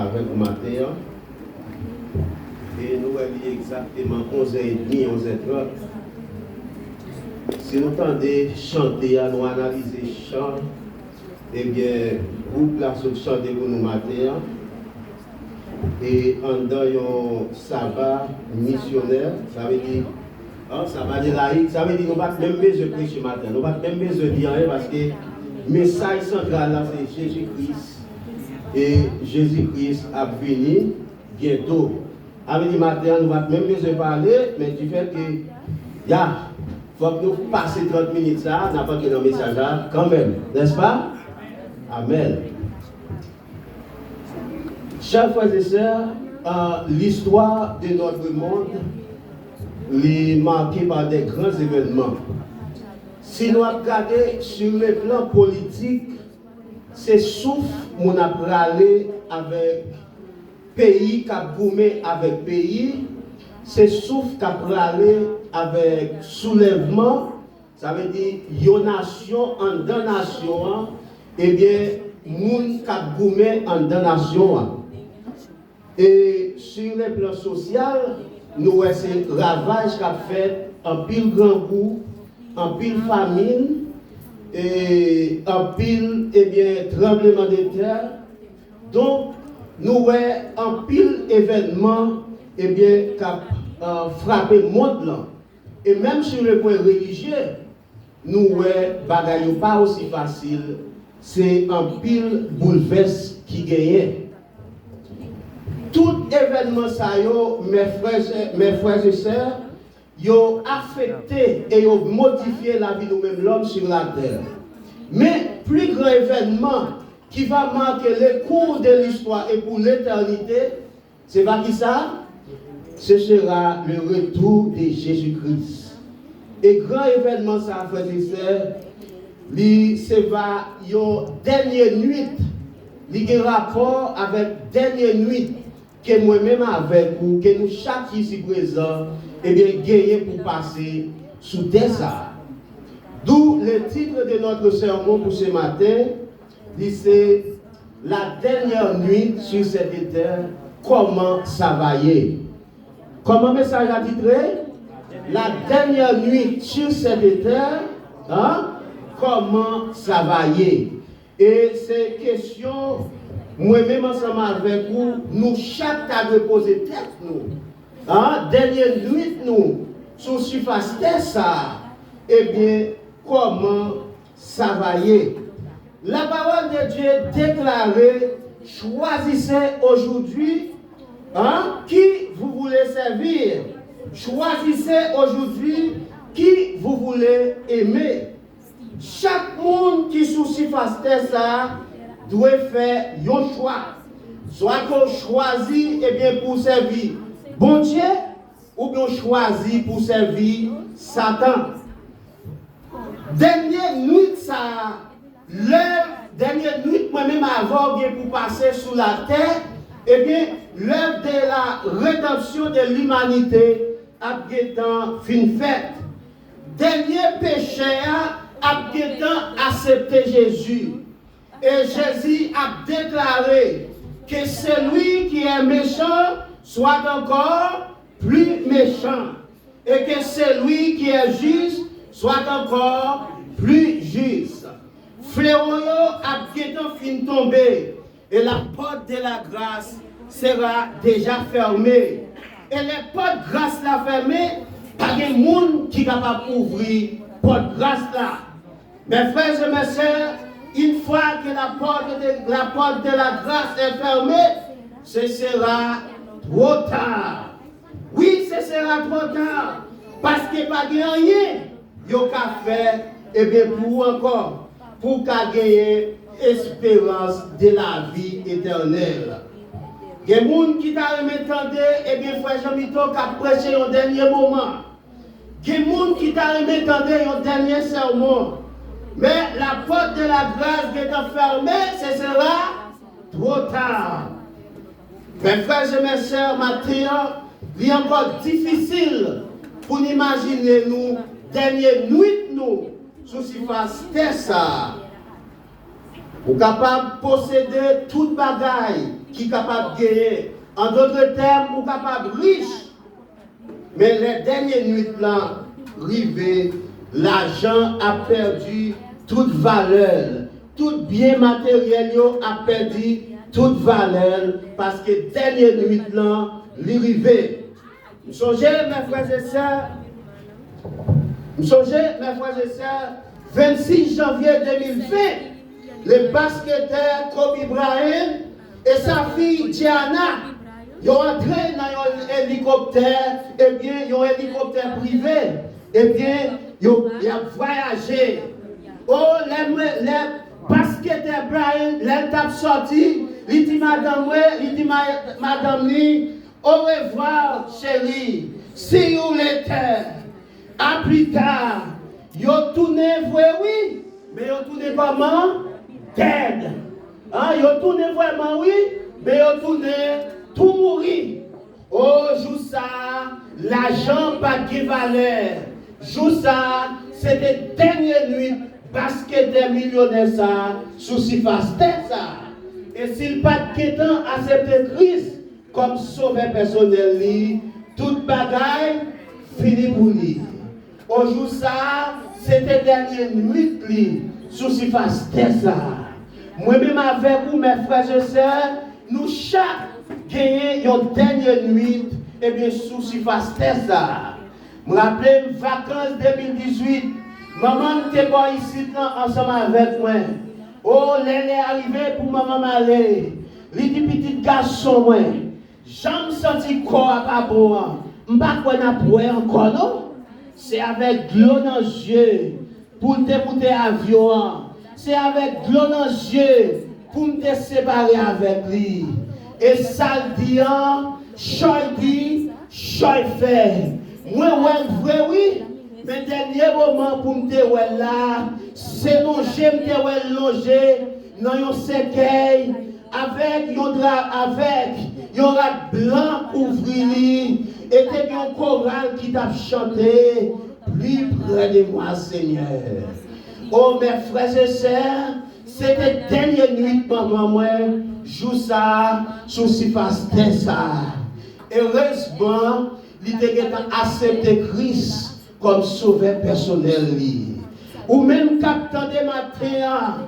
avec le matin. Et nous allons exactement 11h30, 11h30. Si nous tendez chanter, nous analyser chant, eh bien, groupe là sur chanter pour nous matin. Et en dans un sabbat missionnaire, ça veut dire, sabbat de laïque, ça veut dire que nous n'avons pas même besoin de prêcher matin, nous n'avons pas même besoin de dire rien parce que le message central là c'est Jésus-Christ. Et Jésus-Christ a venu bientôt. Avec le matin, nous n'avons même besoin de parler, mais du fait que, faut que nous passions 30 minutes ça, n'a pas que dans le message là, quand même, n'est-ce pas? Amen. Chers frères et sœurs, l'histoire de notre monde est marquée par des grands événements. Si nous regardons sur le plan politique, c'est souffle qu'on a parlé avec pays qui a goumé avec pays, c'est souffle qui a parlé avec soulèvement, ça veut dire une nation en deux nations, et bien, moun qui a goumé en deux nations. Et sur le plan social, nous voyons ces ravages qu'a fait en pile grand coup, en pile famine, et en pile tremblement de terre. Donc, nous voyons en pile événement qui a frappé le monde là. Et même sur le point religieux, nous voyons bagaille pas aussi facile. C'est un pile bouleverse qui gagne. Tout événement ça mes frères et sœurs, ont affecté et ont modifié la vie de nous-mêmes, l'homme sur la terre. Mais plus grand événement qui va marquer le cours de l'histoire et pour l'éternité, c'est pas qui ça? Ce sera le retour de Jésus-Christ. Et grand événement ça, frères et sœurs, c'est va une dernière nuit, il y a un rapport avec dernière nuit que moi-même avec vous, que nous chaque ici présent, gagner pour passer sous terre. D'où le titre de notre sermon pour ce matin, c'est la dernière nuit sur cette terre, comment ça va y est. Comment message a titré? La dernière nuit sur cette terre, comment ça va y est. Et ces questions, moi-même ensemble avec vous, nous chaque à reposer tête nous. Dernière nuit nous, sur surface terre ça, comment ça va y est. La parole de Dieu déclarée, choisissez aujourd'hui qui vous voulez servir. Choisissez aujourd'hui qui vous voulez aimer. Chaque monde qui sous surface terre ça doit faire un choix. Soit qu'on choisit pour servir bon Dieu ou bien choisit pour servir Satan. Dernière nuit ça, dernière nuit moi-même avant pour passer sous la terre, l'œuvre de la rédemption de l'humanité a fin faite. Dernier péché a accepté Jésus. Et Jésus a déclaré que celui qui est méchant soit encore plus méchant. Et que celui qui est juste soit encore plus juste. Fléau a fin tombé. Et la porte de la grâce sera déjà fermée. Et les portes de grâce là fermées, pas de monde qui est capable d'ouvrir la porte de grâce là. Mes frères et mes sœurs, une fois que la porte de la grâce est fermée, ce sera trop tard. Oui, ce sera trop tard. Parce que pas de rien, il y a qu'à faire, pour encore, pour gagner espérance de la vie éternelle. Il y a des gens qui t'a remis frère Jean-Mito qui a prêché au dernier moment. Il y a des gens qui t'a remis au dernier sermon. Mais la porte de la grâce qui est fermée, ce sera trop tard. Mes frères et mes sœurs, maintenant, il est encore difficile pour imaginer nous, dernière nuit, nous, sous surface terre ça. Vous êtes capable de posséder toute bagaille. qui est capable de gagner. En d'autres termes, ou capable de riche. Mais les dernières nuits là, rivé, l'argent a perdu toute valeur. Tout bien matériel a perdu toute valeur parce que dernière nuit là, l'arrivée. Vous songez, mes frères et sœurs, 26 janvier 2020, le basketteur Kobe Bryant et sa fille Diana, ils ont entré dans un hélicoptère, et bien, ils ont un hélicoptère privé, et bien, ils ont voyagé. Oh, les basketteur Bryant, les sorti, il dit madame, au revoir, chérie. See you later. À plus tard. Yo tourné vrai, oui. Mais yo tourné comment? Dead. Hein? Yo tourné vraiment, oui. Mais yo tourné tout mourir. Oh, joue ça. L'argent pas de valeur. Joue ça. C'était dernière nuit. Parce que des millionnaires, ça. Souci face tête, ça. Et s'il pas de temps accepter Christ comme sauveur personnel, toute bagaille fini pour lui. Aujourd'hui, ça, c'était dernière nuit, souci face ça. Moi-même avec vous, mes frères et sœurs, nous chaque gagnons une dernière nuit, et bien souci face ça. Je me rappelle vacances 2018, maman était pas ici ensemble avec moi. Oh, elle est arrivée pour maman m'aller. Il dit petit garçon, moi. J'aime senti corps à pas bon. Je ne sais pas quoi encore, non? C'est avec l'eau dans les yeux pour te monter avion. C'est avec l'eau dans les yeux pour me séparer avec lui. Et ça le dit, choix dit, choix fait. Moi, vrai, oui. Mais dernier moment pour me dire là, c'est longer, me longer dans un cercueil avec un rat blanc ouvri et un choral qui t'a chanté plus près de moi, Seigneur. Oh, mes frères et sœurs, c'était dernière nuit maman moi, joue ça, souci face ça. Heureusement, il a accepté Christ comme sauveur personnel. Ou même captant de matin,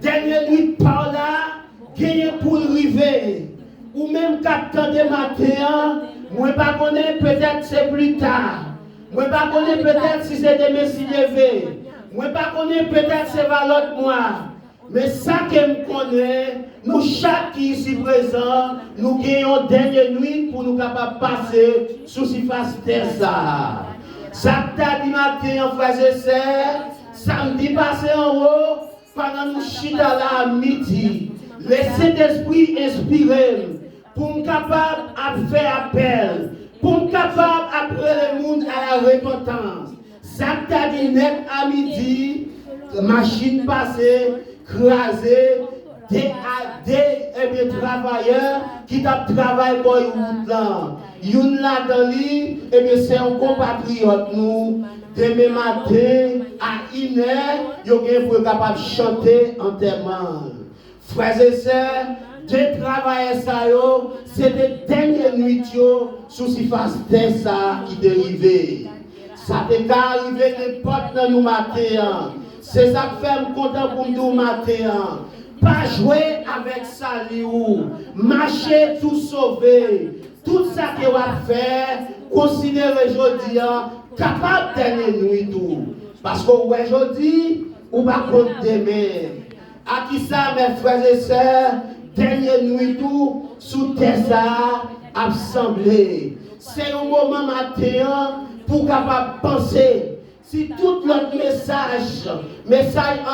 dernière nuit par là, gagné pour arriver. Ou même captant de matin, moi ne connais pas peut-être c'est plus tard. Moi ne connais pas peut-être si c'est demain si levé. Moi ne connais peut-être c'est valeur moi. Mais ça que je connais, nous chaque qui ici présent, nous gagnons dernière nuit pour nous capables passer sous cette face terre ça. Samedi matin, frères et sœurs, samedi passé en haut, pendant nous chita là à midi, laissez l'esprit inspirer pour nous capables de faire appel, pour nous capables d'appeler le monde à la repentance. Samedi net à midi, machine passée, crasée, des travailleurs qui travaillent pour une là. Youn là dans lui, et bien c'est un compatriote nous. Demain matin, à 1h, vous êtes capable de chanter enterrement. Frères et sœurs, deux travailleurs ça c'était dernière nuit sous si face ça qui dérivait. Ça t'est arrivé n'importe dans nous matin. C'est ça que fait me content pour nous matin. Pas jouer avec ça, marcher tout sauver. Tout ça que va faire, considérez aujourd'hui capable de nuit tout. Parce qu'aujourd'hui, on va compter demain. À qui ça, mes frères et sœurs, dernière nuit tout, sous terre ça, assemblée. C'est un moment matin pour capable penser. Si tout notre message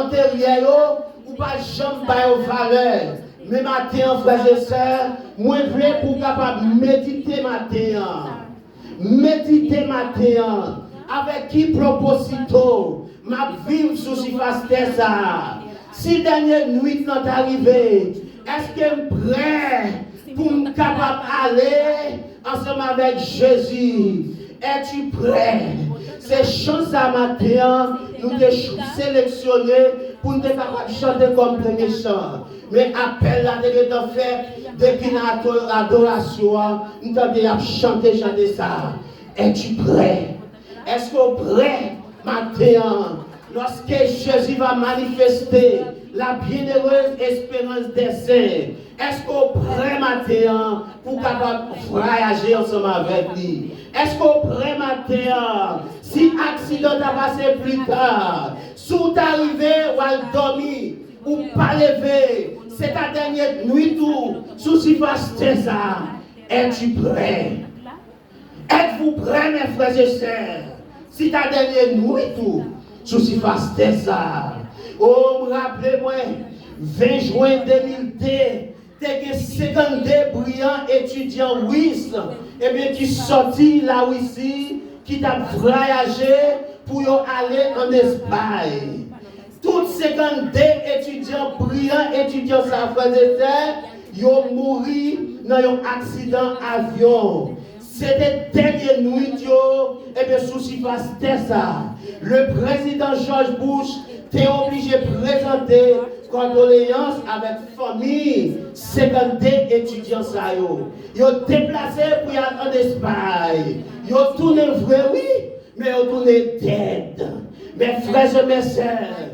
antérieur, ou pas jamais pas aux valeurs. Mais matin, frères et sœurs, moi je veux pour capable méditer matin. Méditer matin. Avec qui proposito, ma vie sous si face ça. Si dernière nuit n'est arrivée, est-ce que je suis prêt pour me capable d'aller ensemble avec Jésus? Es-tu prêt? C'est chance à matin, nous te sélectionner pour nous capables de chanter comme premier chant. Mais appel là, de faire, dès qu'il y a adoration, nous devons chanter ça. Es-tu prêt? Est-ce qu'on est prêt maintenant? Lorsque Jésus va manifester la bienheureuse espérance des saints, est-ce qu'on est prêt maintenant pour capable voyager ensemble avec lui? Est-ce qu'on est prêt maintenant? Si accident a passé plus tard, si vous arrivé ou à dormir, ou pas lever, c'est ta dernière nuit tout, souci vaste ça. Es-tu prêt? Êtes-vous prêts, mes frères et sœurs? Si ta dernière nuit tout, souci vaste ça. Oh, rappelez-moi, 20 juin 2002, t'es 52 brillants étudiants WIS, et bien qui sorti là ici, qui t'a voyagé pour aller en Espagne. Toutes 52 étudiants brillants, étudiants sans frères et sœurs, ils ont mouru dans un accident avion. C'était dernière nuit, et bien souci c'était ça. Le président George Bush était obligé de présenter condoléances avec famille 52 étudiants. Ils ont déplacé pour y aller en Espagne. Ils ont tourné vrai, oui, mais ils ont tourné dead. Mes frères et mes sœurs,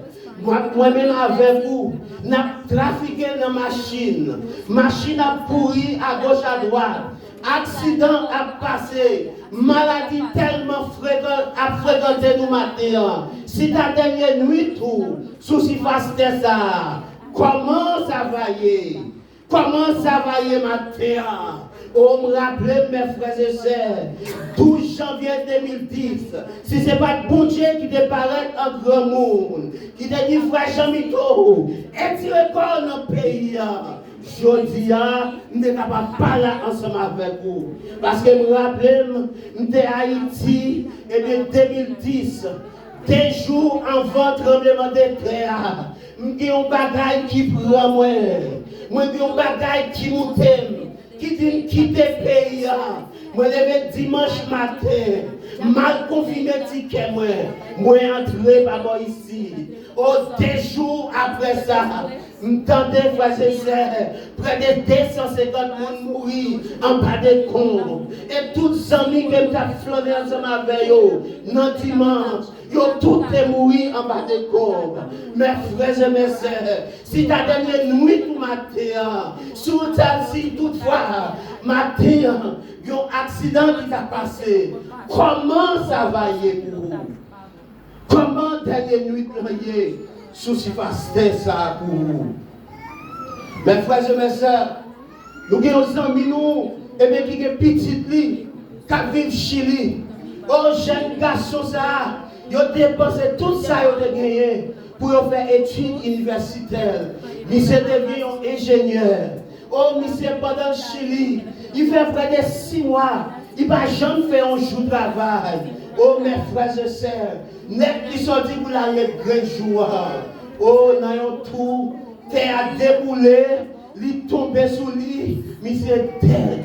moi-même avec vous, nous avons trafiqué dans la machine. Machine a pourri à gauche, à droite. Accident a passé. Maladie tellement fréquenté nous matin. Si ta dernière nuit, tout, souci faste ça. Comment ça va y? Comment ça va y matin? Oh, me rappelez, mes frères et sœurs, 12 janvier 2010, si ce n'est pas le bon Dieu qui te paraît en grand monde, qui te dit, frère Jean-Mito, est-ce que dans le pays, je dis, je ne suis pas parler ensemble avec vous. Parce que me rappelez, je suis à Haïti, et bien 2010, des jours avant le tremblement de terre, je suis un bagage qui prend moi, je suis un bagage qui m'aime. Qui dit quitter le pays, moi levé dimanche matin, mal confirmé ticket moi entré par ici. Au 2 jours après ça, m'entendez frères et sœurs, près de 250 personnes mourir en bas de compte. Et toutes les amis qui m'ont flâné ensemble avec eux, non dimanche, ils ont tous mourir en bas de compte. Mes frères et mes sœurs, si ta dernière nuit tout matin, si toutefois, matin, il y a un accident qui t'a passé, comment ça va y pour vous? Comment dernière nuit prier souci faste ça pour vous? Mes frères et mes sœurs, nous avons des amis nous, et bien qui sont petits qui vivent au Chili. Oh, jeunes garçons, ça, ils ont dépensé tout ça, ils ont gagné pour faire études universitaires. Ils sont devenus ingénieurs. Oh, monsieur, pendant le Chili, il fait près de 6 mois. Il ne va jamais faire un jour de travail. Oh, mes frères et sœurs, net qui sont dit pour aller grand jour. Oh, dans tout, terre a déboulé, il tombé sous lui, monsieur dead.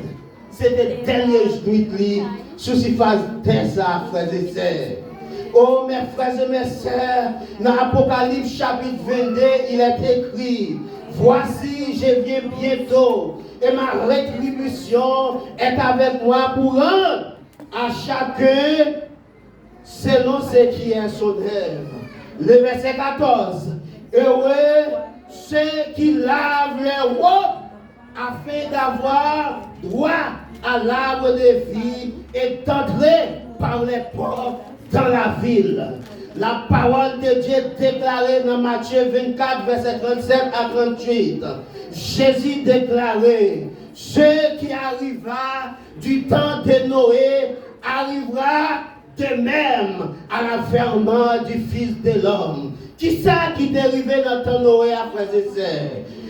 C'était dernier nuit, souci phase de ça, frères et sœurs. Oh, mes frères et mes sœurs, dans l'Apocalypse chapitre 22, il est écrit, voici, je viens bientôt, et ma rétribution est avec moi pour rendre à chacun selon ce qui est son œuvre. Le verset 14. Heureux ceux qui lavent leurs robes afin d'avoir droit à l'arbre de vie et d'entrer par les portes dans la ville. La parole de Dieu déclarée dans Matthieu 24, verset 37 à 38. Jésus déclarait, ce qui arriva du temps de Noé arrivera de même à l'avènement du Fils de l'homme. Qui ça qui est arrivé dans le temps de Noé après ça?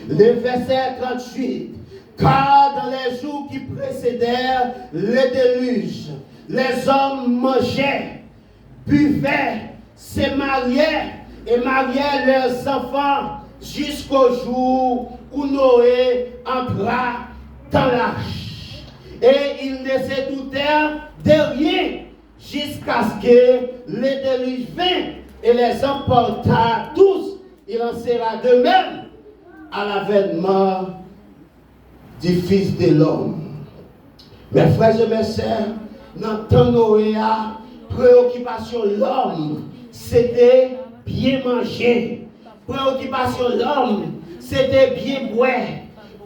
Le verset 38. Car dans les jours qui précédèrent le déluge, les hommes mangeaient, buvaient, se mariaient et mariaient leurs enfants jusqu'au jour où Noé entra dans l'arche. Et ils ne se doutèrent de rien jusqu'à ce que le déluge vint et les emporta tous. Il en sera de même à l'avènement du Fils de l'homme. Mes frères et mes sœurs, dans le temps Noé, préoccupation de l'homme, c'était bien manger. Préoccupation de l'homme, c'était bien boire.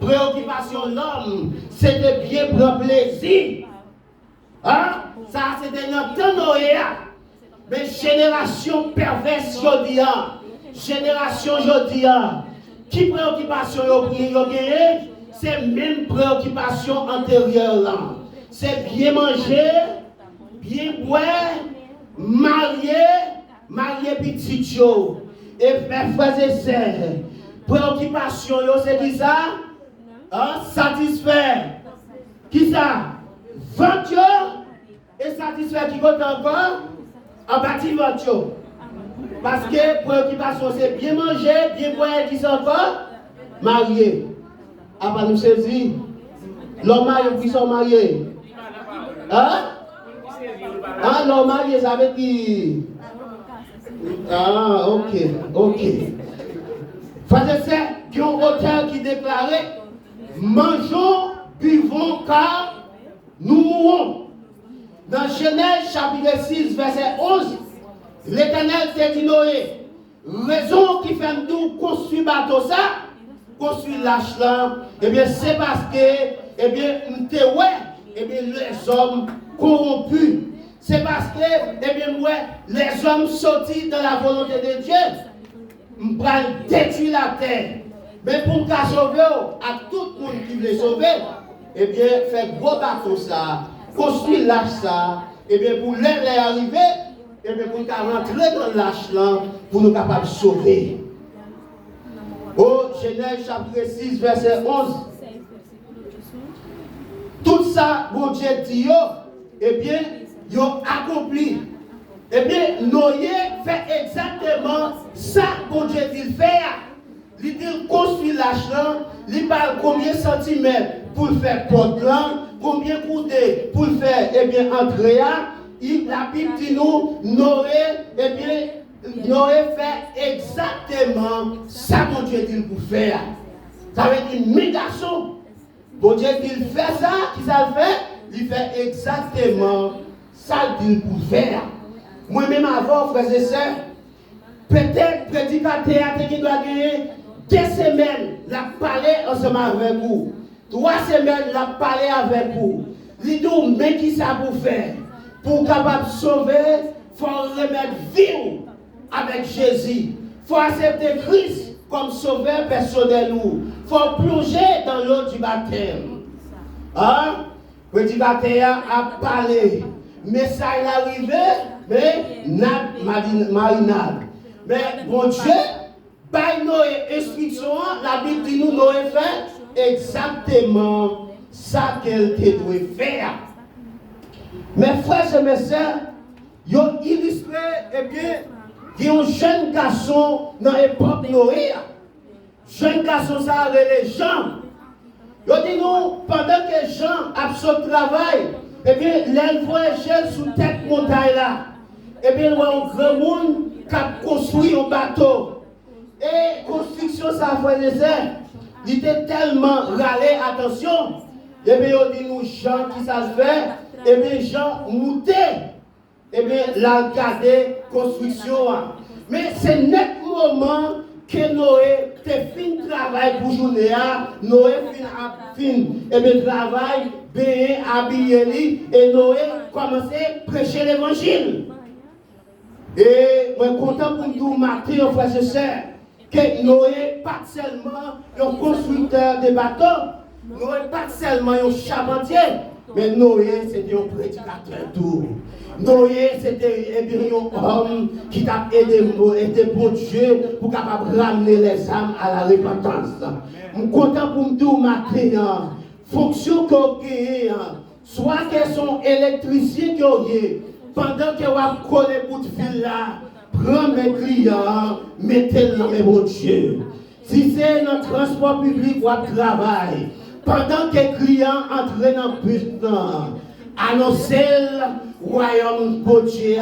Préoccupation de l'homme, c'était bien prendre plaisir. Hein? Ça, c'était dans le temps Noé. Mais génération perverse aujourd'hui, génération aujourd'hui, qui préoccupation yo gagné, c'est même préoccupation antérieure là. C'est bien manger, bien boire, marier petit yo. Et mes frères et sœurs, préoccupation yo c'est qui ça? Hein? Satisfaire. Qui ça? Vendre et satisfaire qui compte encore? En bâti vendre. Parce que préoccupation c'est bien manger, bien boire, qui sont encore? Marier. Après nous saisir. L'homme marié, qui sont mariés. Hein? Ah, l'homme marié, ça veut dire. Ah, ok. Frères et sœurs, qui ont auteur qui déclarait mangeons, buvons, car nous mourrons. Dans Genèse chapitre 6, verset 11, l'Éternel s'est dit Noé, raison qui fait nous construire bateau ça, construire l'âge là, eh bien c'est parce que, eh bien, les hommes corrompus. C'est parce que, eh bien, les hommes sortis dans la volonté de Dieu, nous allons détruire la terre. Mais pour qu'à sauver, à tout le monde qui veut sauver, eh bien, faire gros bateau ça, construire l'âge ça, et bien pour les arriver, et bien pour nous rentrer dans l'âge là, pour nous capables de sauver. Au Genèse chapitre 6, verset 11. Tout ça, bon Dieu dit, eh bien, ils ont accompli. Eh bien, Noé fait exactement ça bon Dieu dit faire. Il dit construire l'âge là, il parle combien de centimètres pour faire porte là, combien de coudées pour faire, eh bien, entrer là. La Bible dit nous, Noé, eh bien, Noé fait exactement ça bon Dieu dit pour faire. Ça veut dire, mes garçons, bon Dieu dit fait ça, qui ça le fait? Il fait exactement ça dit pour faire. Moi-même avant, frères et sœurs, peut-être prédicateur qui doit gagner 2 semaines, la parler ensemble avec vous. 3 semaines, la parler avec vous. Il dit, mais qui ça pour faire? Pour capable sauver, il faut remettre vie avec Jésus. Il faut accepter Christ comme sauveur personnel. Il faut plonger dans l'eau du baptême. Hein? Le prédicateur a parlé. Mais ça est arrivé, mais marinade. Mais bon Dieu, par nos instructions, la Bible dit nous, Noé fait exactement ça qu'elle devait faire. Mes frères et mes sœurs, ils ont illustré, eh bien, qu'il y a un jeune garçon dans l'époque Noé. Jeune garçon, ça les gens. Ils ont dit nous, pendant que les gens absorbent le travail, eh bien, l'elle voit l'échelle sous tête montagne là. Eh bien, il y a un grand monde qui a construit un bateau. Et construction, ça fait des airs. Il était tellement râlé, attention. Eh bien, on dit nous, gens qui ça se fait, eh bien, gens moutés. Eh bien, la garder construction. Mais c'est net moment que Noé te fin travail pour journée. Noé fin, eh bien, travail, bien habillé, et Noé commençait à prêcher l'évangile. Et je suis content pour nous marquer, frères et sœurs, que Noé pas seulement un constructeur de bateaux, Noé pas seulement un charpentier, mais Noé c'était un prédicateur tout. Noé c'était un homme qui t'a aidé pour Dieu pour capable ramener les âmes à la repentance. Je suis content pour nous marquer fonction qu'on a, soit qu'elles sont électriciens qui ont pendant que vous collez pour de fil là, prends mes clients, mettez-les dans mes bons Dieu. Si c'est notre transport public ou travail, pendant que les clients entrent dans le bus, annoncez le royaume de Dieu,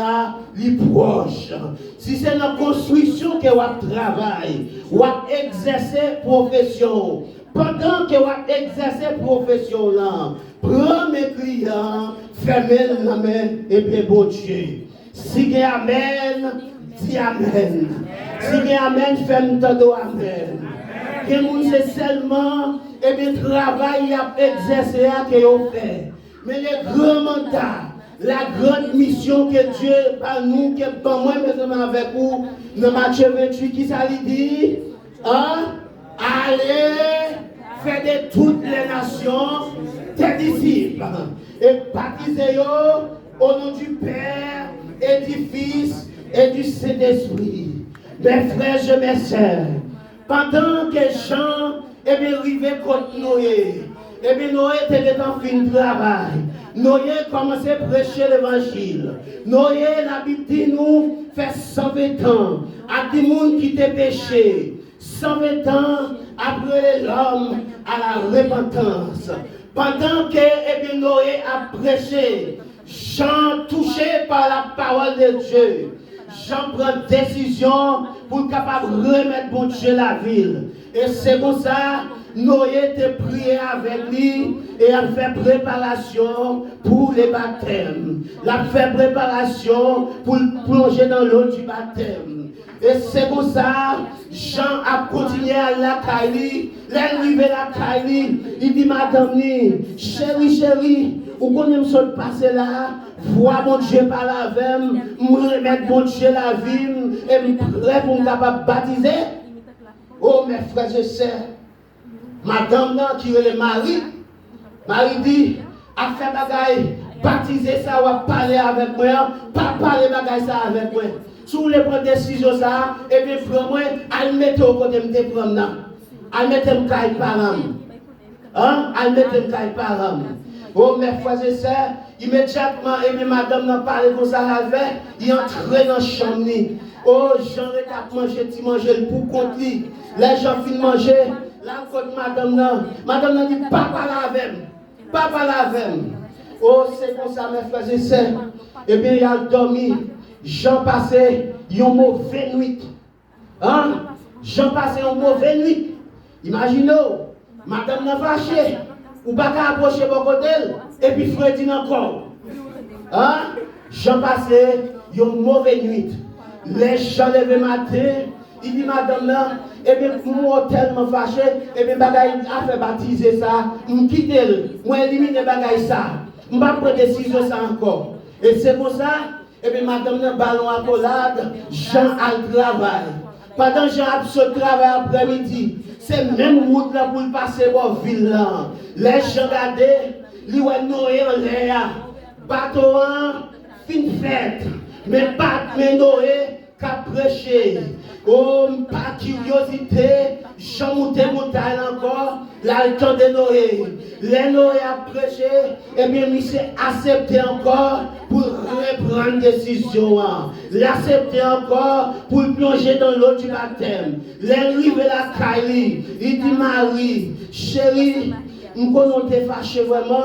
les proches. Si c'est notre construction que vous travaillez, ou exercer profession. Pendant que vous exercez profession là, prends mes clients, fermez la main et bien bon Dieu. Si il y a amen, dis amen. Si il y a amen, ferme ton dos amen. Que vous c'est seulement et bien travail à exercer que vous faites. Mais les grands mandats, la grande mission que Dieu par nous, que par moi maintenant avec vous, dans Matthieu 28, qui ça lui dit? Hein? Allez faire de toutes les nations tes disciples et baptisez-vous au nom du Père et du Fils et du Saint-Esprit. Mes frères et mes sœurs, pendant que Jean est arrivé contre Noé, et bien Noé était en fin de travail. Noé commençait à prêcher l'évangile. Noé, la Bible dit nous, fait 120 ans à des gens qui étaient péchés. 120 ans après l'homme à la repentance. Pendant que Noé a prêché, Jean touché par la parole de Dieu, Jean prend décision pour être capable de remettre bon Dieu la ville. Et c'est comme ça, Noé te prié avec lui et a fait préparation pour les baptêmes. Il a fait préparation pour plonger dans l'eau du baptême. Et c'est comme ça, Jean a continué à la Kaili. L'arrivée la Kaili, il dit madame, chérie, vous connaissez ce qui passe là? Vois mon Dieu par la veine, me remettre mon Dieu la vie et me prêt pour me capable baptiser. Oh mes frères et sœurs, madame là qui est le mari dit, a fait bagaille, baptiser ça ou parler avec moi, pas parler bagaille ça avec moi. Si vous voulez prendre décision ça, et bien prends-moi, allez mettre au côté de prendre là. Allez mettre un caille par âme. Hein? Allez mettre un caille par âme. Oh mes frères et sœurs, immédiatement, et bien madame n'a parlé comme ça avec, il entre dans la chambre. Oh, j'en ai qu'à manger, tu manges pour compte lui. Les gens finissent manger, là, côté madame n'a dit, papa lavem. Oh, c'est comme ça, mes frères et sœurs. Et bien, il a dormi. Jean passé une mauvaise nuit. Hein? Jean passé une mauvaise nuit. Imaginez, madame n'a fâché. Ou pas qu'à approcher mon côté. Et puis Freddy encore. Hein? Jean passé une mauvaise nuit. Les gens levés matin. Il dit madame là, et bien moi tellement fâché, et bien bagaille a fait baptiser ça, je quitte elle, moi élimine bagaille ça, je ne vais pas prendre décision ça encore. Et c'est pour ça, et bien madame là, ballon à collade, Jean a le travail. Pendant Jean a ce travail après-midi, c'est même route là pour passer dans la ville là. Les gens regardent, ils voient Noé en l'air, bateau en fin fête, mais pas Noé qu'a prêché. Oh, par curiosité, Jean monté montagne encore, là le temps de Noé. Les Noé a prêché, et bien il s'est accepté encore pour reprendre décision. L'accepter encore pour plonger dans l'eau du baptême. L'arrivée la Kaili, il dit Marie, chérie, nous connaissons fâché vraiment,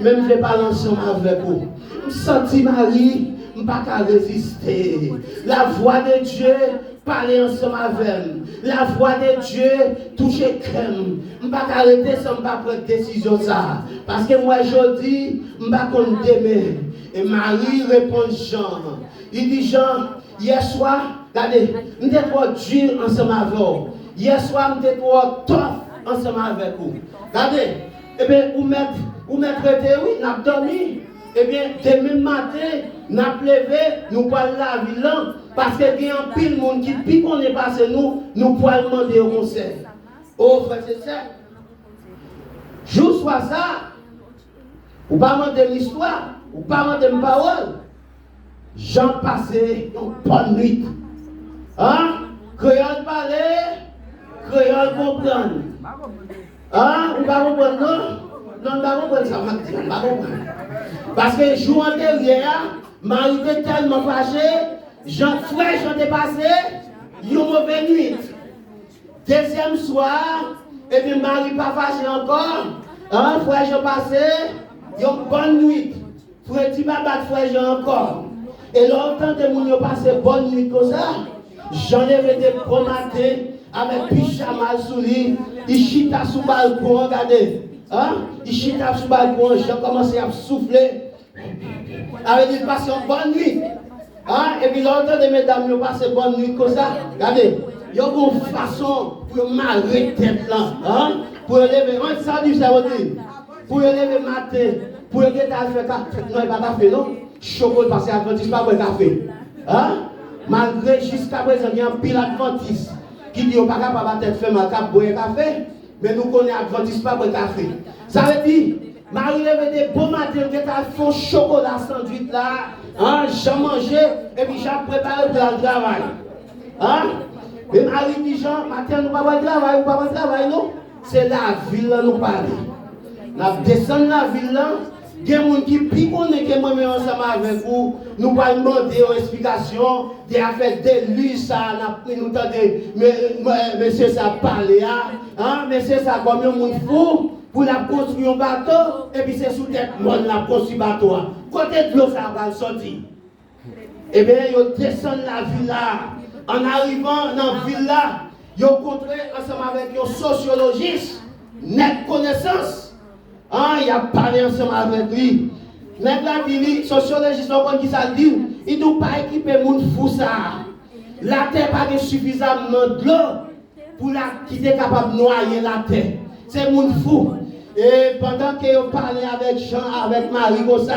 mais je ne vais pas l'ensemble avec vous. Je sens Marie, je ne peux pas résister. La voix de Dieu, parler ensemble avec. La voix de Dieu, toucher crème. Je ne peux pas arrêter sans ne pas prendre décision ça. Parce que moi, je dis, je ne peux pas compter demain. Et Marie répond Jean. Il dit Jean, hier soir, regardez, nous étions trop durs ensemble avec vous. Hier soir, nous étions trop tough ensemble avec vous. Regardez, eh bien, vous mettez oui, nous avons dormi. Eh bien, demain matin, nous avons levé, nous pouvons la ville là, parce qu'il y a un pile de monde qui, puis qu'on est passé nous pouvons demander au conseil. Oh, frère, c'est ça. Jour soit ça, ou pas demander l'histoire, ou pas demander une parole. Jean passé une bonne nuit. Hein? Créole parler, créole comprendre. Hein? Ou pas comprendre, non? Non, pas comprendre ça, pas comprendre. Parce que jour antérieur, Marie était tellement fâchée, frère Jean est passé, une mauvaise nuit. Deuxième soir, et bien Marie pas fâchée encore, hein, frère Jean passé, une bonne nuit. Frère dit pas battre frère Jean encore. Et longtemps de moun yo passé bonne nuit comme ça, j'en ai été bon matin, avec pyjama sous lui, il chita sous le balcon, regardez. Hein? Il chita sous le balcon, j'ai commencé à souffler. Avec une passion bonne nuit. Hein? Et puis l'autre de mesdames, nous passons bonne nuit comme ça. Regardez, il y a une façon pour marrer tête là. Hein? Pour lever, on ça du cerveau. Pour lever matin, pour lever ta fait café. Non, il pas café, non? Chocolat parce que l'adventiste pas boire café. Hein? Malgré jusqu'à présent, il y a un pile adventiste qui dit qu'on n'est pas capable de faire mal cap boire café, mais nous connaissons adventiste pas boire café. Ça veut dire, Marie lève des bons matins, qui a fait chocolat sandwich là, hein, j'ai mangé, et puis j'ai préparé pour le travail. Hein? Et Marie dit, Jean, matin, nous ne pouvons pas travailler, pas travail, non? C'est la ville là, nous parlons. Nous descendons la ville là, il y a des gens qui piquent que moi ensemble avec vous, nous allons demander une explication, des affaires de lui, ça, nous entendons, monsieur ça parler, hein, monsieur ça comme un monde fou, pour la construire un bateau, et puis c'est sous tête monde la construire bateau. Côté de l'eau, ça va sortir. Eh bien, ils descendent la ville là. En arrivant dans la ville là, ils ont rencontré ensemble avec un sociologiste, net connaissance. Ah, il a parlé ensemble avec lui. Maintenant, il sociologiste, on qui ça dit, il ne doit pas équiper les gens fou ça. La terre n'a pas suffisamment de l'eau pour qui est capable de noyer la terre. C'est les gens fou. Et pendant qu'ils parlaient avec Jean, avec Marie, comme ça,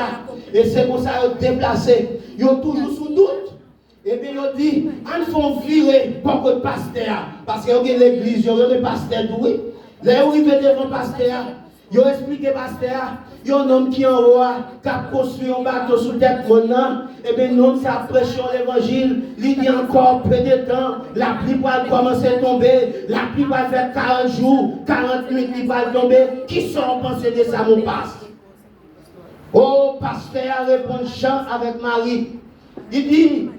et c'est comme ça qu'ils ont déplacé, ils ont toujours sous doute. Et bien, ils ont dit, on faut virer beaucoup de pasteurs. Parce qu'il y a l'église, il y a des pasteurs, oui. Les où ils devant pasteur, ils ont expliqué pasteur, il y a un homme qui est en haut, qui a construit un bateau sous tête maintenant. Et bien, nous, ça prêchons l'évangile. Il dit encore peu de temps, la pluie va commencer à tomber, la pluie va faire 40 jours, 40 minutes, il va tomber. Qui sont pensés de ça, mon pasteur? Oh, pasteur répond Jean avec Marie. Il dit,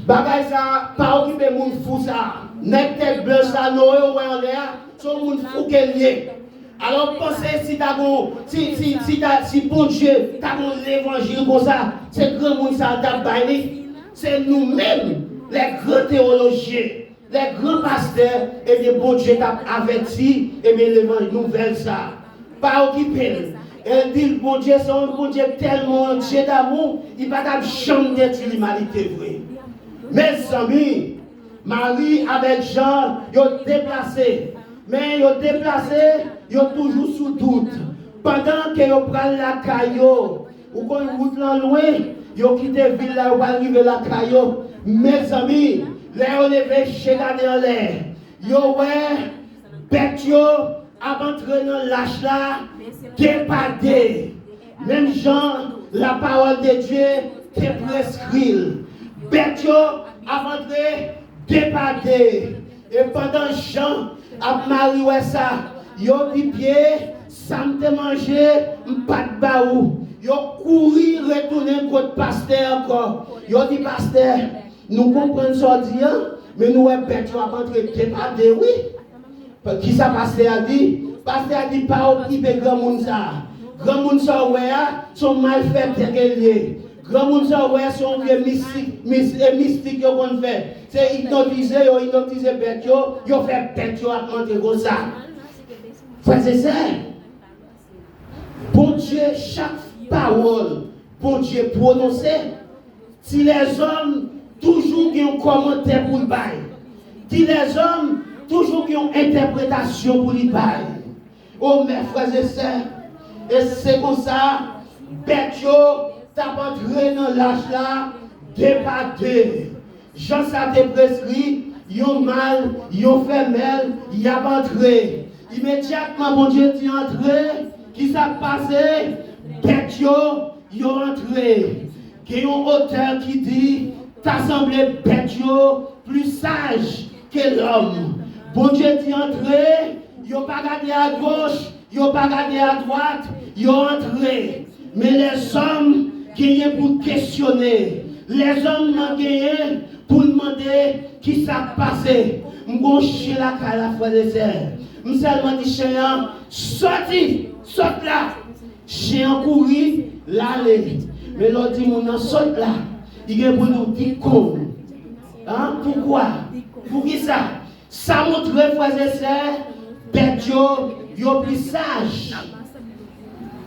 bagay ça, pas occuper moun fou ça. Nek tête bleu ça, Noé ou en l'air, son moun fou qu'elle y est. Alors pensez si t'as bon, si bon Dieu, t'as bon l'évangile comme ça, c'est grand moun ça t'a baillé. C'est nous-mêmes, les grands théologiens, les grands pasteurs, et bien bon Dieu t'a averti, et bien l'évangile nouvelle ça. Pas occuper. Elle dit, bon Dieu, c'est un bon Dieu tellement Dieu d'amour, il va pas jamais détruire l'humanité vraie. Mes amis, Marie avec Jean, ils ont déplacé. Mais ils ont déplacé, ils ont toujours sous doute. Pendant qu'ils prennent la caillou, ou qu'on route loin, ils ont quitté la ville là, ils vont arriver la caillou. Mes amis, les ont levé chez la en l'air. Ils ont bête avant d'entrer dans l'âge là, dépadé. Même Jean, la parole de Dieu, t'est prescrit. Bête avant d'entrer, dépadé. Et pendant Jean, à Marie ouais ça, yo dit pied, ça me mangé, pas de baou. Yo couru retourner contre pasteur encore. Yo dit pasteur, nous comprenons ça dire, mais nous est bête avant d'entrer dépadé oui. Qui ça pasteur a dit? Pasteur a dit pas occuper grand monde ça. Grand monde ça ouais, sont mal fait dégueuler. Grand monde ça ouais, sont vieux mystique yo qu'on fait. C'est hypnotiser bête yo fait bête yo à monter comme ça. Frères et sœurs, bon Dieu chaque parole, bon Dieu prononcé, si les hommes toujours qui ont commentaire pour le bail, si les hommes toujours qui ont interprétation pour le bail. Oh mes frères et sœurs, et c'est comme ça, bête yo t'as entré dans l'âge là, débatté. Jean ça te prescrit, yon mal, yon femelle, y a entré. Immédiatement, mon Dieu dit entré, qui s'est passé, bête yo entré. Qu'il y a un auteur qui dit, t'as semblé bête plus sage que l'homme. Bon Dieu dit entré, yo pas regardé à gauche, yo pas regardé à droite, yo entré. Mais les hommes qui sont pour questionner, les hommes n'ont gagné pour demander qui s'est passé. Je suis là, la frère et sœurs. Je seulement dit, chien, sorti, saute là. Chien couru, l'aller. Mais l'autre dit, mon saute là. Il est pour nous dire con. Hein? Pourquoi? Pour qui ça? Ça montre, frères et sœurs, bête yo plus sage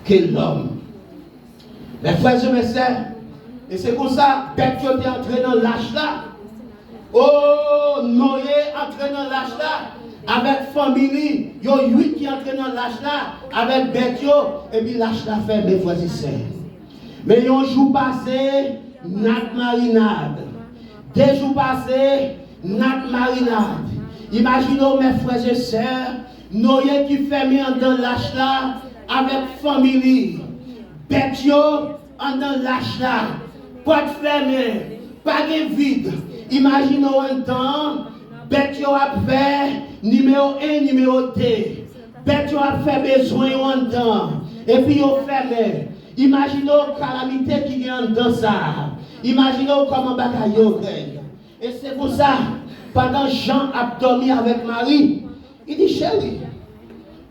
que l'homme. Les frères et sœurs, et c'est comme ça, bête yo est entré dans l'âge là. Oh, Noé entré dans l'âge là. Avec famille, il y a 8 qui entrent dans l'âge là, avec bête et puis l'âge là fait mes frères et sœurs. Mais un jour passé, notre marinade. 2 jours passés, notre marinade. Imaginez mes frères et sœurs, Noé qui fermé dans l'âge là, avec famille. Bête dans l'âge là, pas de fermé, pas de vide. Imaginez un temps, bête a fait numéro 1, numéro 2. Bête a fait besoin en temps. Et puis on fermé. Imaginez la calamité qui vient dans ça. Imaginez comment bagaille est. Et c'est pour ça, pendant que Jean a dormi avec Marie, il dit chérie,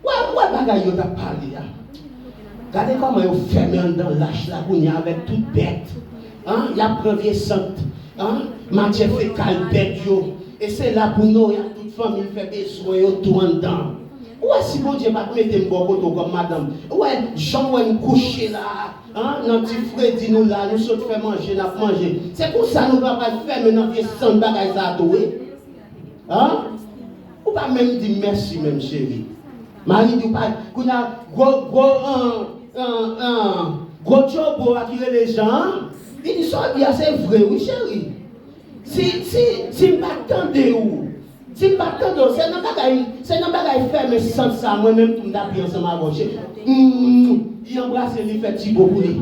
ouais bagaille t'a parlé. Regardez comment il fermé dans l'âge là, avec toute bête. Il y a preuve sainte. Matière fécale bête. Et c'est là pour nous, toute famille fait besoin tout en dedans. Ouais, si bon Dieu va mettre un bon côté comme madame. Ouais, Jean va nous coucher là. Notre petit frère dit nous là, nous sommes fait manger, nous avons mangé. C'est pour ça que nous ne pouvons pas faire maintenant que sans bagages à douer. Ou pas même dire merci, même chérie. Marie dit pas, qu'on a gros job pour attirer les gens. Il dit ça, c'est vrai, oui chérie. Si je ne m'attendais où? Si je ne m'attendais où, c'est un bagage fermé sans ça, moi-même, tout le monde ensemble à gauche. Il embrasse et il fait petit beau pour lui.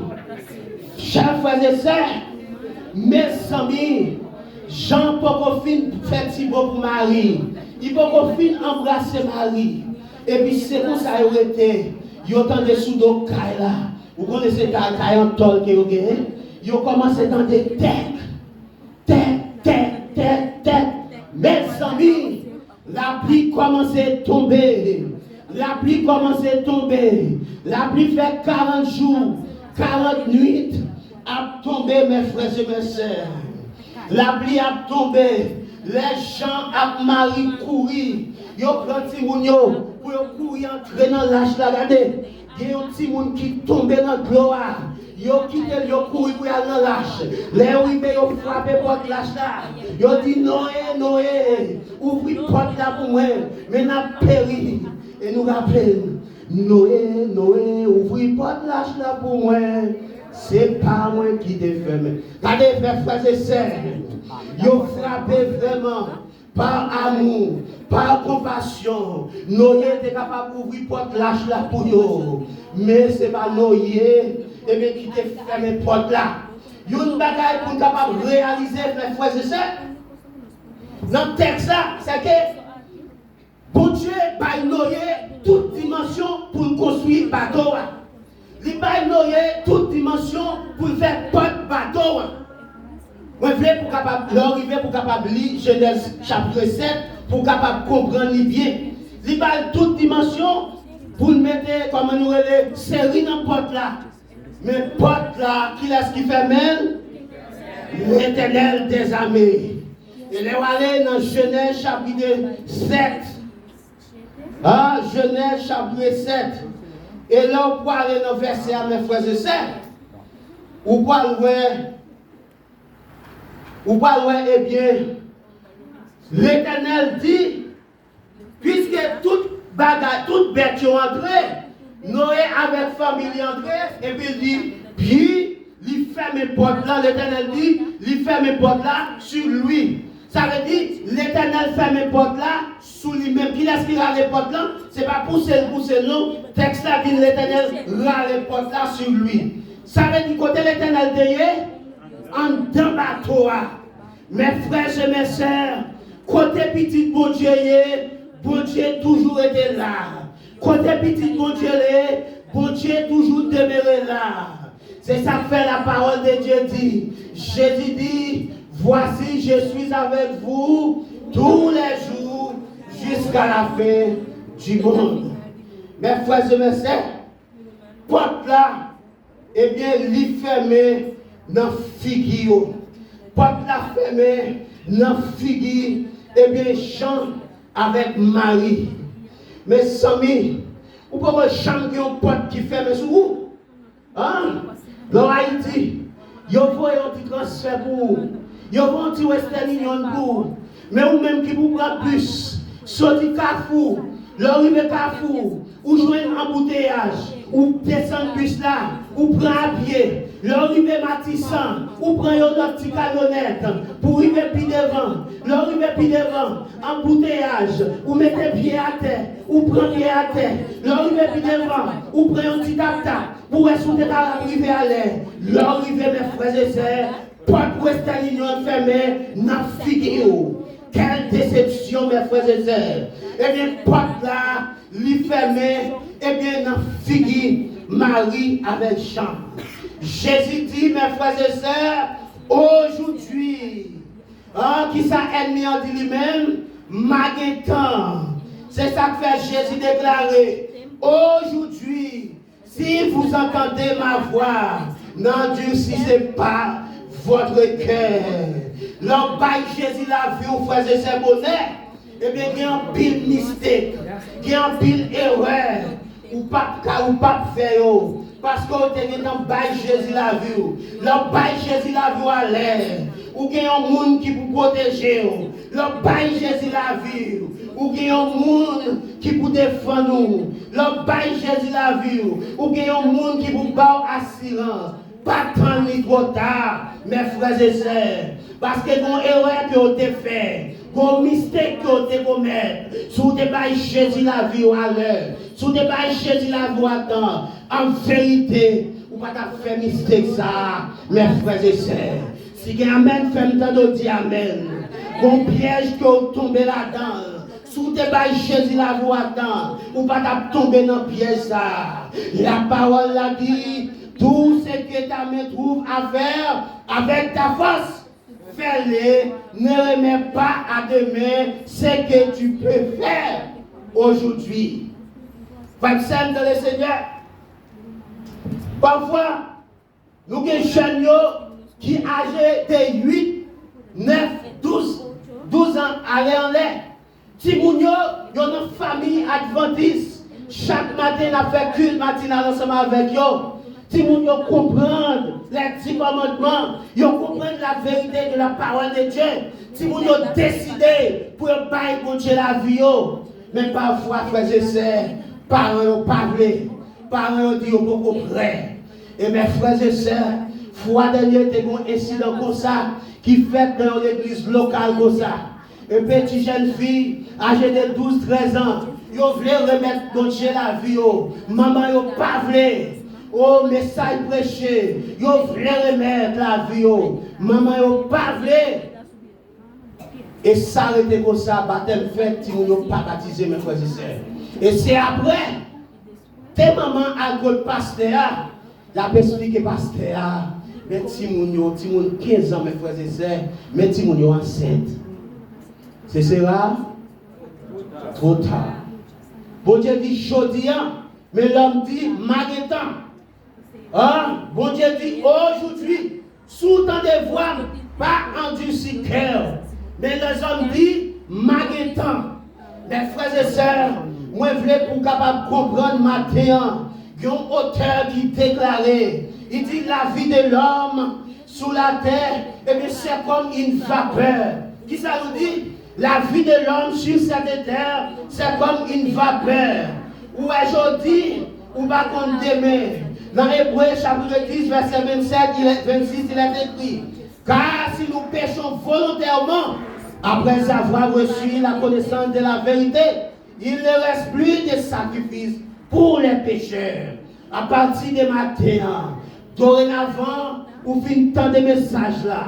Chers frères et sœurs, mes amis, Jean Pocofin fait petit beau pour Marie. Il Pocofin embrasser Marie. Et puis c'est pour ça qu'il était. Il entendait sous le caille là. Vous connaissez le caille en tol que vous avez? Il commence à entendre tête. Mes amis, la pluie commence à tomber. La pluie commence à tomber. La pluie fait 40 jours, 40 nuits à tomber, mes frères et mes sœurs. La pluie a tombé. Les gens à Marie courir. Ils ont pris petit moun pour courir entrer dans l'âge là. Regardez, il y a un petit monde qui tombe dans le gloire. Ils ont quitté, ils ont couru pour aller dans l'âge. Les ouïbés, ils ont frappé porte l'âge là. Ils ont dit Noé, ouvrez porte là pour moi. Mais nous avons péri. Et nous rappelons, Noé, ouvrez porte l'âge là pour moi. C'est pas moi qui t'ai fermé. Regardez, mes frères et sœurs, ils ont frappé vraiment par amour, par compassion. Noé était capable d'ouvrir porte l'âge là pour eux. Mais ce n'est pas Noé qui t'a fermé porte là. Il y a une bagaille pour capable de réaliser, mes frères et sœurs. Dans le texte là, c'est que bon Dieu va Noé toute dimension pour construire bateau. Il va Noé toute dimension pour faire porte bateau. Moi, je voulais pour capable l'arriver pour capable lire Genèse chapitre 7 pour capable comprendre bien. Il va toute dimension pour mettre comme nous les séries dans porte là. Mais porte là, qui est-ce qui fait même? L'Éternel des armées. Et là, on va aller dans Genèse chapitre 7. Genèse chapitre 7. Et là, on peut aller dans le verset à mes frères et sœurs. On peut aller, eh bien, l'Éternel dit, puisque toute bagarre, toute bête est entrée, Noé avec famille entrée, et puis il dit, puis il ferme les portes là, l'Éternel dit, il ferme les portes là sur lui. Ça veut dire, l'Éternel ferme les portes là sur lui-même. Qui est-ce qui râle les portes là? Ce n'est pas pousser non. Texte là dit, l'Éternel râle les portes là sur lui. Ça veut dire, côté l'Éternel derrière, en deux bateaux. Mes frères et mes sœurs, côté petit bon Dieu toujours été là. Côté petit bon Dieu toujours demeuré là. C'est ça que fait la parole de Dieu dit. Jésus dit, voici je suis avec vous tous les jours jusqu'à la fin du monde. Mes frères et mes sœurs, porte là, eh bien, l'y fermé dans figure. Porte la fermée, dans figure, eh bien, Jean avec Marie. Mes amis, vous pouvez changer un pote qui ferme sur vous. Hein? Dans Haïti, vous voyez un petit transfert pour vous. Vous voyez un petit Western Union pour vous. Mais vous-même qui vous prenez bus, sortez Carrefour, l'arrivée Carrefour, ou jouez un embouteillage, ou descendez bus là, ou prenez à pied, l'arrivée Matissan, ou prenez une petite camionnette pour arriver plus devant, l'arrivée plus devant, embouteillage, ou mettez pied à terre, ou prenez pied à terre, l'arrivée plus devant, ou prenez un petit tap-tap pour essuyer à l'arrivée à l'air, l'arrivée mes frères et sœurs, pas de Western Union fermé, n'a figure. Quelle déception, mes frères et sœurs. Eh bien, porte là, lui fermé, eh bien, dans figure Marie avec Jean. Jésus dit, mes frères et sœurs, aujourd'hui, qui ça ennemi en dit lui-même, Maguetan. C'est ça que fait Jésus déclarer. Aujourd'hui, si vous entendez ma voix, n'endurcissez pas votre cœur. L'homme Jésus l'a vu aux frères et sœurs bonheur. Eh bien, il y a un pile mystère, il y a un pile erreur, ou pas faire. Parce que l'homme Jésus l'a vu. L'homme Jésus l'a vu à l'air. Ou il y a un monde qui vous protéger. L'homme Jésus l'a vu. Ou il y a un monde qui vous défend nous. L'homme Jésus l'a vu. Ou il y a un monde qui vous bat assurance. Pas tant ni trop tard, mes frères et sœurs. Parce que mon erreur que vous avez fait, mon mystère que vous avez commis, si vous avez Jésus la vie à l'heure, si vous avez Jésus la vie à temps, en vérité, vous ne pouvez pas faire mystère ça, mes frères et sœurs. Si vous avez amen, faites-le dire amen. Mon piège que vous tombez là-dedans. Si vous avez Jésus la vie à temps, vous ne pouvez pas tomber dans le piège ça. La parole l'a dit. Tout ce que ta main trouve à faire avec ta force, fais-le. Ne remets pas à demain ce que tu peux faire aujourd'hui. Frères dans le Seigneur, parfois, nous avons des jeunes qui âgés de 8, 9, 12 ans aller en l'air. Si vous avez une famille adventiste, chaque matin, on a fait culte matinal ensemble avec eux. Si vous comprenez les 10 commandements, vous comprenez la vérité de la parole de Dieu. Si vous décidez pour bailler pour Dieu la vie, mais parfois, frères et sœurs, parents parlent, parents disent beaucoup près. Et mes frères et sœurs, fois dernière, il y a un incident comme ça qui fait dans l'église locale comme ça. Une petite jeune fille âgée de 12-13 ans, ils voulaient remettre pour Dieu la vie. Maman, ils n'ont pas voulu. Oh, message prêché, yo voulait remettre la vie, maman yo pas voulu. Et ça arrêté comme ça, baptême fait, si vous n'avez pas baptisé mes frères et sœurs. Et c'est après, tes mamans à le pasteur, la personne qui est pasteur, mais si vous avez 15 ans mes frères et sœurs, mais si vous avez enceinte. C'est cela? Trop tard. Bon Dieu dit jodi, mais l'homme dit maguetan. Bon Dieu dit aujourd'hui, sous tant de voix, pas endurci cœur. Mais les hommes disent maguetan. Mes frères et sœurs, moi je voulais pour capable comprendre matin, il y a un auteur qui déclarait, il dit la vie de l'homme sous la terre, et bien c'est comme une vapeur. Qui ça nous dit? La vie de l'homme sur cette terre, c'est comme une vapeur. Ou aujourd'hui, ou pas qu'on demain. Dans Hébreu chapitre 10, verset 27, 26, il est écrit, car si nous péchons volontairement, après avoir reçu la connaissance de la vérité, il ne reste plus de sacrifice pour les pécheurs. À partir de matin, dorénavant, vous finissez tant de messages là.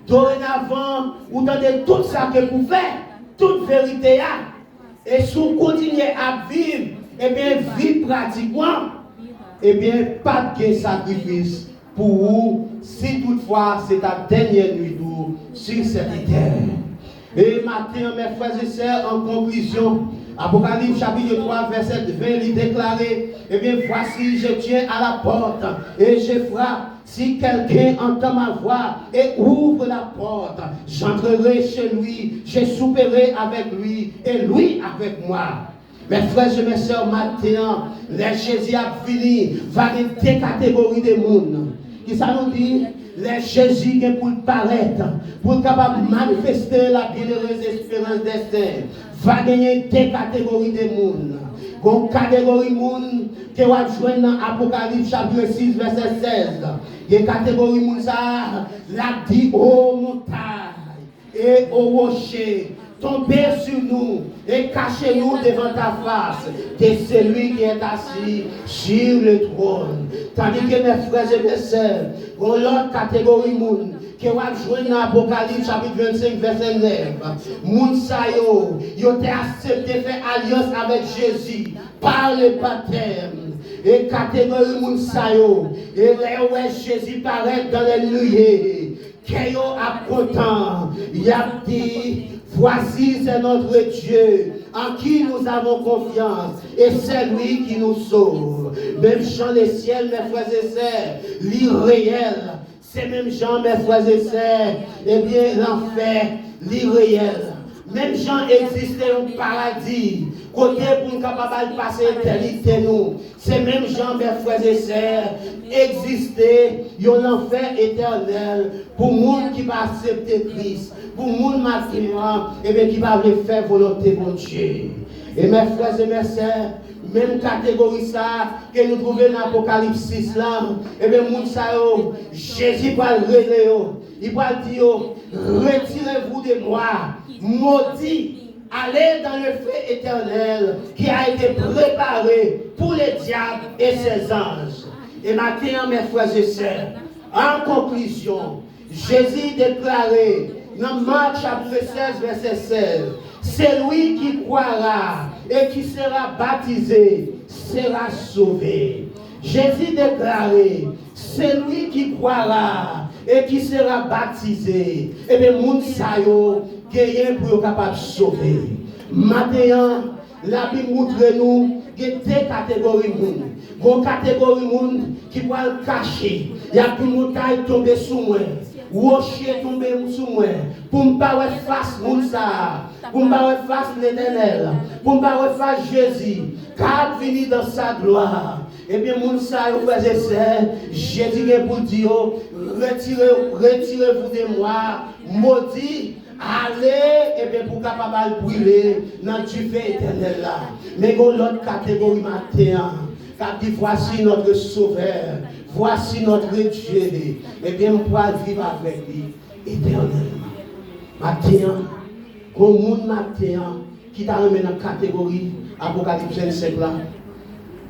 Dorénavant, vous entendez tout ça que vous faites, toute vérité là. Et si vous continuez à vivre, eh bien, vivre pratiquement, eh bien, pas de sacrifice pour vous, si toutefois c'est ta dernière nuit sur cette terre. Et maintenant, mes frères et sœurs, en conclusion, Apocalypse chapitre 3, verset 20, il déclarait, eh bien, voici, je tiens à la porte et je frappe. Si quelqu'un entend ma voix et ouvre la porte, j'entrerai chez lui, je souperai avec lui et lui avec moi. Mes frères et mes sœurs, maintenant, les Jésus a fini, va y avoir deux catégories de monde. Qui ça nous dit? Les Jésus qui pour paraître, pour capable manifester la bienheureuse espérance destin, va gagner deux catégories de monde. Une catégorie de monde qui va joindre dans Apocalypse chapitre 6, verset 16. Et catégorie de monde, ça, la dit ô montagne et ô rocher, tombez sur nous et cachez-nous devant ta face de celui qui est assis sur le trône. Tandis que mes frères et mes sœurs, l'autre catégorie de monde qui va joindre dans Apocalypse chapitre 25 verset 9. Moun sa yo te accepté faire alliance avec Jésus par le baptême. Et catégorie moun sa yo, et là où Jésus paraît dans les nuées, que yo a content, il a dit, voici c'est notre Dieu en qui nous avons confiance et c'est lui qui nous sauve. Même Jean le ciel, mes frères et sœurs, l'irréel. C'est même Jean, mes frères et sœurs, eh bien, l'enfer, l'irréel. Même Jean existait au paradis, côté pour nous capables de passer l'éternité, nous. C'est même Jean, mes frères et sœurs, existait, il y a l'enfer éternel pour monde qui va accepter Christ, pour monde maintenant, eh bien, qui va faire volonté de Dieu. Et mes frères et mes sœurs, même catégorie ça que nous trouvons dans l'Apocalypse 6 là, et bien moun sa yo, Jésus va le réveiller, il va dire retirez-vous de moi, maudit, allez dans le feu éternel qui a été préparé pour les diables et ses anges. Et maintenant mes frères et sœurs, en conclusion, Jésus déclarait dans Marc chapitre 16 verset 16, celui qui croira et qui sera baptisé sera sauvé. Jésus déclarait, celui qui croira et qui sera baptisé, et bien moun sa yo gagne pour capable sauver. Maintenant, la Bible montre nous qu'il y a deux catégories de monde. Une catégorie de monde qui va le cacher. Il y a une montagne tombée sous moi. Rocher tombé sous moi, pour ne pas face Moussa, pour ne pas face l'Éternel, pour ne pas face Jésus, car venu dans sa gloire. Et bien, Moussa, vous faisiez ça, Jésus est pour dire, retirez-vous de moi, maudit. Allez, et bien pour capable brûler dans le feu éternel là. Mais l'autre catégorie matin, car dit voici notre sauveur, voici notre Dieu. Et bien, on pourra vivre avec lui éternellement. Matin, comme monde matin, qui t'a remis dans la catégorie Apocalypse 25 là.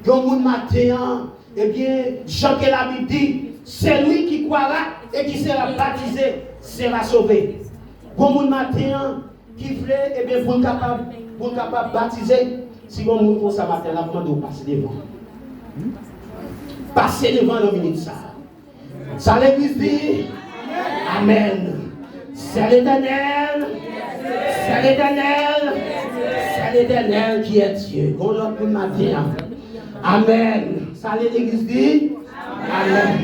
Comme monde matin, et bien, Jean que la Bible dit, c'est lui qui croira et qui sera baptisé, sera sauvé. Comme monde matin, qui voulait, et bien, pour capable baptiser, si vous monde pour ça matin, là, vous passer devant. Passez devant le ministre. Ça l'église dit Amen. C'est l'Éternel. C'est l'Éternel. C'est l'Éternel qui est Dieu. Bon l'autre pour matin. Amen. Ça l'église dit Amen.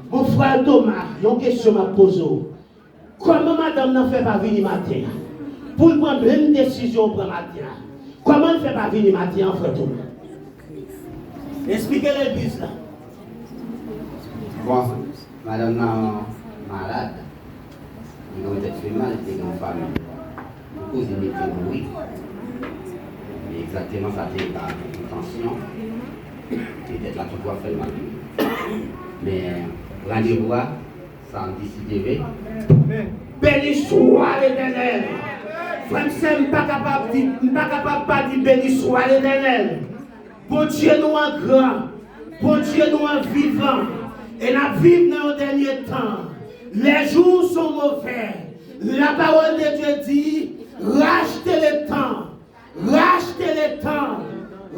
Mon frère Thomas, il y a une question à poser. Comment madame n'a fait pas venir matin? Pour prendre une décision pour matin. Comment elle ne fait pas venir matin, frère Thomas? Expliquez l'église là. Bon, madame est malade. Il a peut-être fait mal, il était dans la famille. Beaucoup de oui. Mais exactement, ça a été par intention. Peut-être là, tout doit faire mal. Mais rendez-vous, ça a décidé. Béni soit l'Éternel. Frère, je ne suis pas capable de dire béni soit l'Éternel. Pour Dieu nous en grand, pour Dieu nous en vivant, et nous vivons dans le dernier temps. Les jours sont mauvais. La parole de Dieu dit, rachetez le temps, rachetez le temps,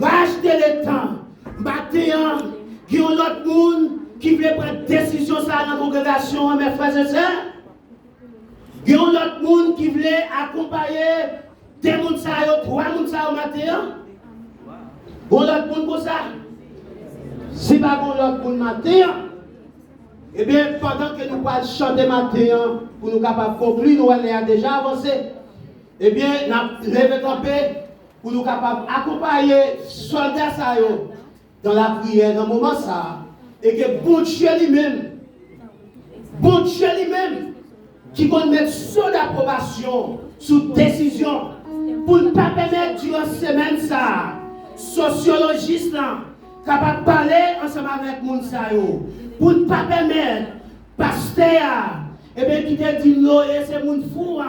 rachetez le temps. Maintenant, il y a un autre monde qui veut prendre décision dans la congrégation, mes frères et sœurs. Il y a un autre monde qui veut accompagner 2 moun sa yo, 3 moun sa yo matin. Bon l'autre moun pour ça. Si pas bon l'autre moun matin, eh bien, pendant que nous allons chanter matin, pour nous capables de conclure, nous allons déjà avancé. Eh bien, nous allons lever camper pour nous capables d'accompagner les soldats dans la prière, dans le moment ça. Et que bon Dieu lui-même, qui va mettre son approbation, sous décision, pour ne pas permettre durant la semaine ça, sociologiste là, capable de parler ensemble avec moun sa yo, pour ne pas permettre pasteur, et bien qui te dit non, et c'est moun fou,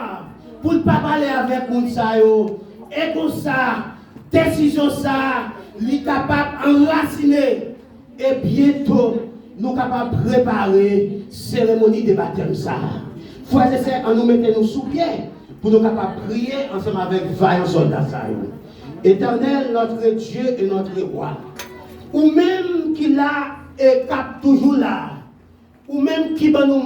pour ne pas parler avec moun sa yo, et comme ça, décision ça, li capable enraciner, et bientôt, nous capables de préparer cérémonie de baptême ça. Frères et sœurs, on nous mettez nous sous pied pour nous capables de prier ensemble avec vaillants soldats. Éternel, notre Dieu et notre roi, ou même qui là et cap toujours là, ou même qui va nous